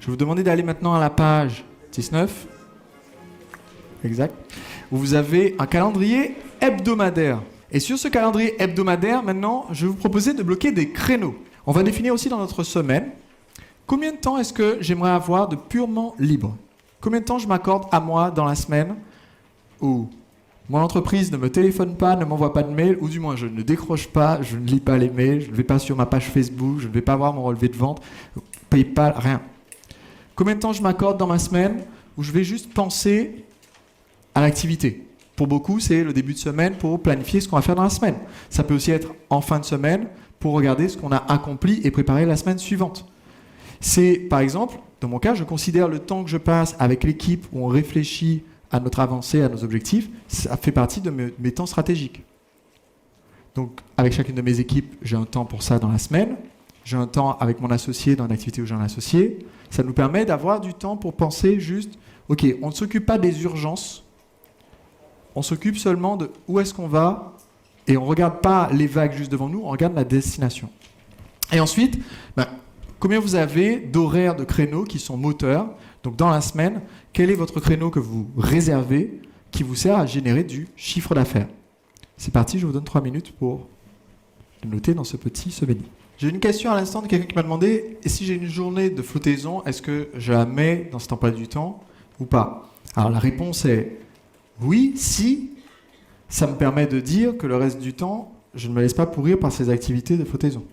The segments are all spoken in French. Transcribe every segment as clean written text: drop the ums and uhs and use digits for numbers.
vais vous demander d'aller maintenant à la page 19. Exact. Où vous avez un calendrier hebdomadaire. Et sur ce calendrier hebdomadaire, maintenant, je vais vous proposer de bloquer des créneaux. On va définir aussi dans notre semaine combien de temps est-ce que j'aimerais avoir de purement libre. Combien de temps je m'accorde à moi dans la semaine où mon entreprise ne me téléphone pas, ne m'envoie pas de mail, ou du moins je ne décroche pas, je ne lis pas les mails, je ne vais pas sur ma page Facebook, je ne vais pas voir mon relevé de vente, PayPal, rien. Combien de temps je m'accorde dans ma semaine où je vais juste penser à l'activité. Pour beaucoup, c'est le début de semaine pour planifier ce qu'on va faire dans la semaine. Ça peut aussi être en fin de semaine pour regarder ce qu'on a accompli et préparer la semaine suivante. C'est, par exemple, dans mon cas, je considère le temps que je passe avec l'équipe où on réfléchit à notre avancée, à nos objectifs, ça fait partie de mes temps stratégiques. Donc, avec chacune de mes équipes, j'ai un temps pour ça dans la semaine. J'ai un temps avec mon associé dans une activité où j'ai un associé. Ça nous permet d'avoir du temps pour penser juste, OK, on ne s'occupe pas des urgences, on s'occupe seulement de où est-ce qu'on va et on ne regarde pas les vagues juste devant nous, on regarde la destination. Et ensuite, combien vous avez d'horaires de créneaux qui sont moteurs? Donc dans la semaine, quel est votre créneau que vous réservez qui vous sert à générer du chiffre d'affaires? C'est parti, je vous donne 3 minutes pour le noter dans ce petit souvenir. J'ai une question à l'instant de quelqu'un qui m'a demandé, et si j'ai une journée de flottaison, est-ce que je la mets dans cet emploi du temps ou pas? Alors la réponse est oui, si ça me permet de dire que le reste du temps, je ne me laisse pas pourrir par ces activités de flottaison.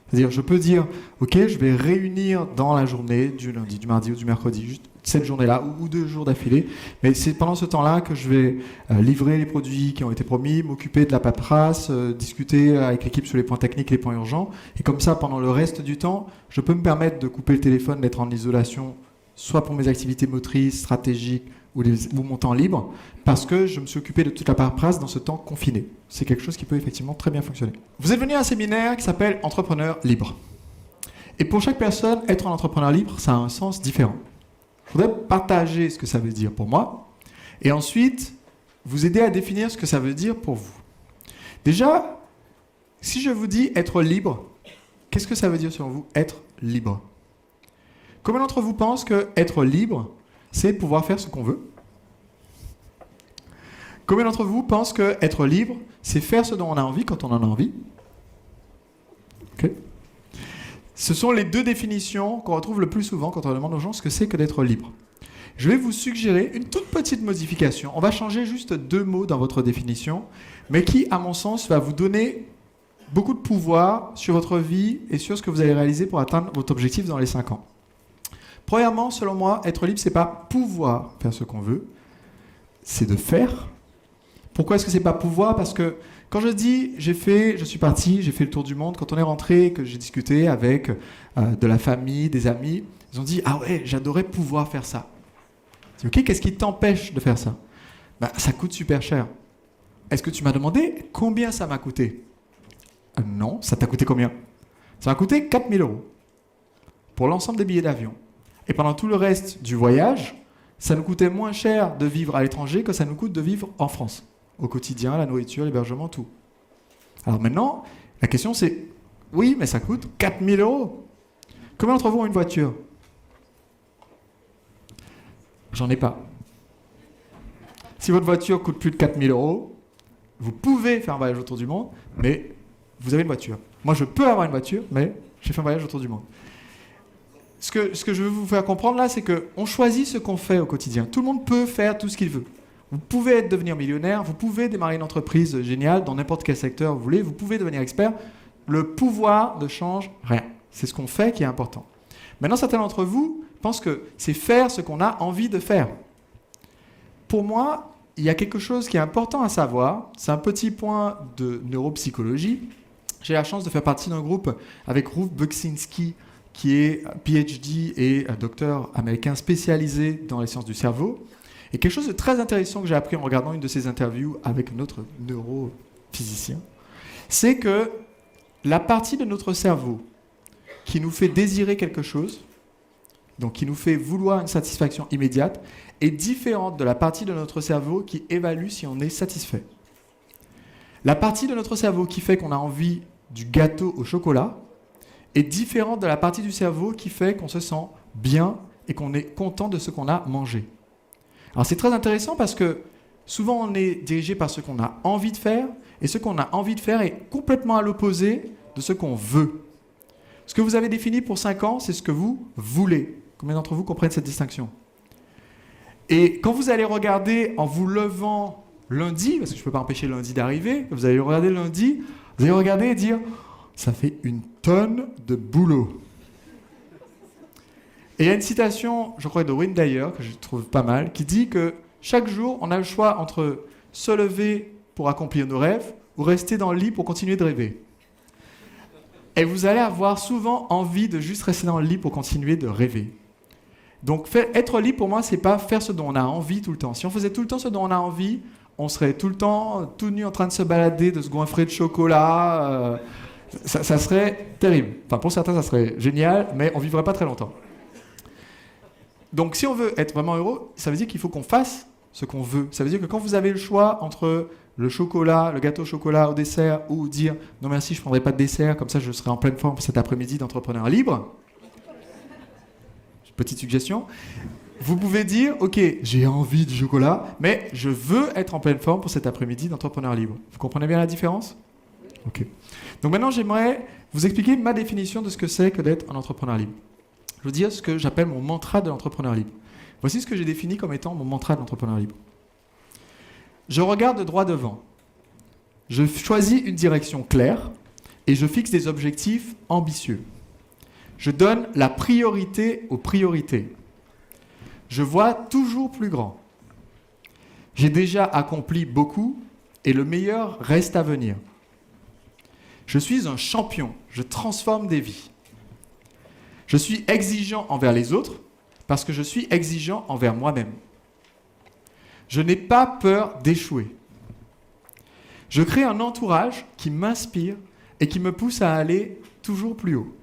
C'est-à-dire, je peux dire, OK, je vais réunir dans la journée du lundi, du mardi ou du mercredi, juste cette journée-là ou 2 jours d'affilée. Mais c'est pendant ce temps-là que je vais livrer les produits qui ont été promis, m'occuper de la paperasse, discuter avec l'équipe sur les points techniques, les points urgents. Et comme ça, pendant le reste du temps, je peux me permettre de couper le téléphone, d'être en isolation, soit pour mes activités motrices, stratégiques ou mon temps libre, parce que je me suis occupé de toute la paperasse dans ce temps confiné. C'est quelque chose qui peut effectivement très bien fonctionner. Vous êtes venu à un séminaire qui s'appelle Entrepreneur libre. Et pour chaque personne, être un entrepreneur libre, ça a un sens différent. Je voudrais partager ce que ça veut dire pour moi, et ensuite vous aider à définir ce que ça veut dire pour vous. Déjà, si je vous dis être libre, qu'est-ce que ça veut dire selon vous, être libre? Combien d'entre vous pensent que être libre, c'est pouvoir faire ce qu'on veut? Combien d'entre vous pensent que être libre, c'est faire ce dont on a envie quand on en a envie? Okay. Ce sont les 2 définitions qu'on retrouve le plus souvent quand on demande aux gens ce que c'est que d'être libre. Je vais vous suggérer une toute petite modification. On va changer juste 2 mots dans votre définition, mais qui, à mon sens, va vous donner beaucoup de pouvoir sur votre vie et sur ce que vous allez réaliser pour atteindre votre objectif dans les 5 ans. Premièrement, selon moi, être libre, c'est pas pouvoir faire ce qu'on veut, c'est de faire. Pourquoi est-ce que c'est pas pouvoir? Parce que quand je dis je suis parti, j'ai fait le tour du monde, quand on est rentré, que j'ai discuté avec de la famille, des amis, ils ont dit ah ouais, j'adorais pouvoir faire ça. Je dis ok, qu'est-ce qui t'empêche de faire ça? Ça coûte super cher. Est-ce que tu m'as demandé combien ça m'a coûté? Non, ça t'a coûté combien? Ça m'a coûté 4 000 € pour l'ensemble des billets d'avion. Et pendant tout le reste du voyage, ça nous coûtait moins cher de vivre à l'étranger que ça nous coûte de vivre en France. Au quotidien, la nourriture, l'hébergement, tout. Alors maintenant, la question c'est, oui, mais ça coûte 4 000 €. Combien d'entre vous ont une voiture? J'en ai pas. Si votre voiture coûte plus de 4 000 €, vous pouvez faire un voyage autour du monde, mais vous avez une voiture. Moi, je peux avoir une voiture, mais j'ai fait un voyage autour du monde. Ce que je veux vous faire comprendre là, c'est qu'on choisit ce qu'on fait au quotidien. Tout le monde peut faire tout ce qu'il veut. Vous pouvez devenir millionnaire, vous pouvez démarrer une entreprise géniale dans n'importe quel secteur vous voulez, vous pouvez devenir expert. Le pouvoir ne change rien. C'est ce qu'on fait qui est important. Maintenant, certains d'entre vous pensent que c'est faire ce qu'on a envie de faire. Pour moi, il y a quelque chose qui est important à savoir. C'est un petit point de neuropsychologie. J'ai la chance de faire partie d'un groupe avec Ruth Beksinski, qui est PhD et docteur américain spécialisé dans les sciences du cerveau. Et quelque chose de très intéressant que j'ai appris en regardant une de ses interviews avec notre neurophysicien, c'est que la partie de notre cerveau qui nous fait désirer quelque chose, donc qui nous fait vouloir une satisfaction immédiate, est différente de la partie de notre cerveau qui évalue si on est satisfait. La partie de notre cerveau qui fait qu'on a envie du gâteau au chocolat est différente de la partie du cerveau qui fait qu'on se sent bien et qu'on est content de ce qu'on a mangé. Alors c'est très intéressant parce que souvent on est dirigé par ce qu'on a envie de faire et ce qu'on a envie de faire est complètement à l'opposé de ce qu'on veut. Ce que vous avez défini pour 5 ans, c'est ce que vous voulez. Combien d'entre vous comprennent cette distinction? Et quand vous allez regarder en vous levant lundi, parce que je ne peux pas empêcher lundi d'arriver, vous allez regarder lundi, vous allez regarder et dire « ça fait une tonne de boulot ». Et il y a une citation, je crois de Wayne Dyer, que je trouve pas mal, qui dit que chaque jour, on a le choix entre se lever pour accomplir nos rêves ou rester dans le lit pour continuer de rêver. Et vous allez avoir souvent envie de juste rester dans le lit pour continuer de rêver. Donc être libre pour moi, c'est pas faire ce dont on a envie tout le temps. Si on faisait tout le temps ce dont on a envie, on serait tout le temps tout nu en train de se balader, de se goinfrer de chocolat. Ça serait terrible. Enfin, pour certains, ça serait génial, mais on vivrait pas très longtemps. Donc si on veut être vraiment heureux, ça veut dire qu'il faut qu'on fasse ce qu'on veut. Ça veut dire que quand vous avez le choix entre le chocolat, le gâteau au chocolat au dessert, ou dire non merci, je prendrai pas de dessert, comme ça je serai en pleine forme pour cet après-midi d'entrepreneur libre. Petite suggestion. Vous pouvez dire, ok, j'ai envie de chocolat, mais je veux être en pleine forme pour cet après-midi d'entrepreneur libre. Vous comprenez bien la différence? Ok. Donc maintenant, j'aimerais vous expliquer ma définition de ce que c'est que d'être un entrepreneur libre. Je veux dire ce que j'appelle mon mantra de l'entrepreneur libre. Voici ce que j'ai défini comme étant mon mantra de l'entrepreneur libre. Je regarde droit devant. Je choisis une direction claire et je fixe des objectifs ambitieux. Je donne la priorité aux priorités. Je vois toujours plus grand. J'ai déjà accompli beaucoup et le meilleur reste à venir. Je suis un champion. Je transforme des vies. Je suis exigeant envers les autres parce que je suis exigeant envers moi-même. Je n'ai pas peur d'échouer. Je crée un entourage qui m'inspire et qui me pousse à aller toujours plus haut.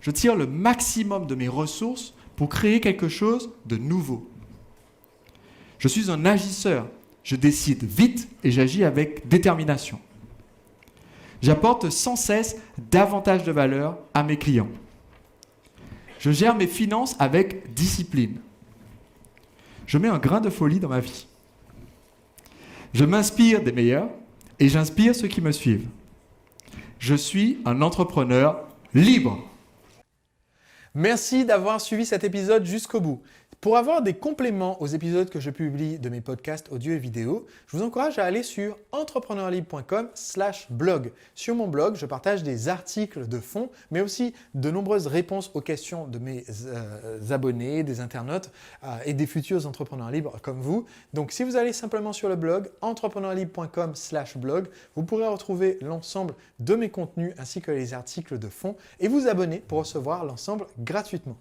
Je tire le maximum de mes ressources pour créer quelque chose de nouveau. Je suis un agisseur. Je décide vite et j'agis avec détermination. J'apporte sans cesse davantage de valeur à mes clients. Je gère mes finances avec discipline. Je mets un grain de folie dans ma vie. Je m'inspire des meilleurs et j'inspire ceux qui me suivent. Je suis un entrepreneur libre. Merci d'avoir suivi cet épisode jusqu'au bout. Pour avoir des compléments aux épisodes que je publie de mes podcasts audio et vidéo, je vous encourage à aller sur entrepreneurlibre.com/blog. Sur mon blog, je partage des articles de fond, mais aussi de nombreuses réponses aux questions de mes abonnés, des internautes et des futurs entrepreneurs libres comme vous. Donc si vous allez simplement sur le blog entrepreneurlibre.com/blog, vous pourrez retrouver l'ensemble de mes contenus ainsi que les articles de fond et vous abonner pour recevoir l'ensemble gratuitement.